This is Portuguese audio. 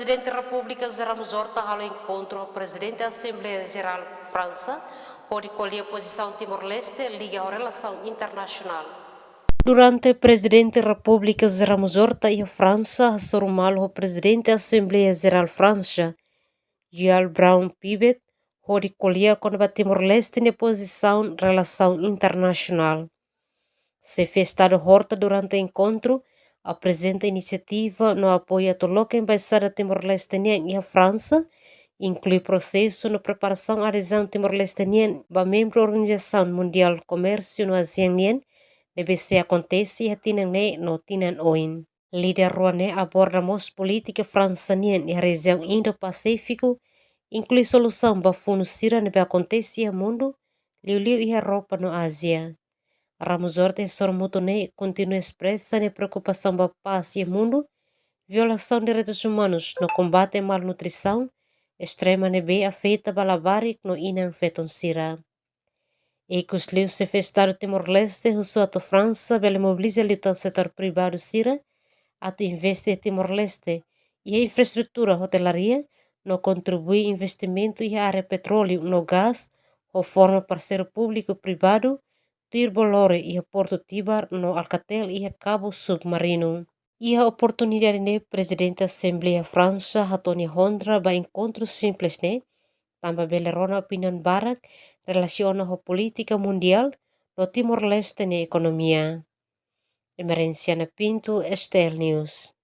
Presidente da República Ramos Horta ao encontro do Presidente da Assembleia Geral França, onde colheu a posição Timor-Leste liga à relação internacional. Durante o Presidente da República Ramos Horta e a França, Sormal o Presidente da Assembleia Geral França, Joël Braun-Pivet, onde colheu com a Timor-Leste na posição relação internacional. Se fez estado Horta durante o encontro, apresenta iniciativa no apoio a toda a embaixada Timor-Leste e a França, inclui processo na preparação à adesão Timor-Leste para membro da Organização Mundial do Comércio no ASEAN, deve ser acontece e atinane no Tinan Oin. Líder Rouanet aborda a política frança e a região Indo-Pacífico, inclui solução para fundo Síria que acontece no mundo, Liu e Europa no Ásia. Ramos Horta e Sormutone continua a expressar a preocupação para a paz e o mundo, violação de direitos humanos no combate à malnutrição, extrema nebe afeta balabari no inan feton sira. E que os lios se festaram Timor-Leste, usou a França, bela mobiliza o setor privado sira, a investe em Timor-Leste e a infraestrutura hotelaria, no contribui investimento e a área petróleo no gás, ou forma parceiro público-privado, Tirbolore e a Porto Tibar no Alcatel e a Cabo Submarino. E a oportunidade de Presidente da Assembleia França, Tony Hondra, para encontros simples, também belerona opinião barak, relaciona a política mundial no Timor-Leste e economia. Emerenciana Pinto, Estel News.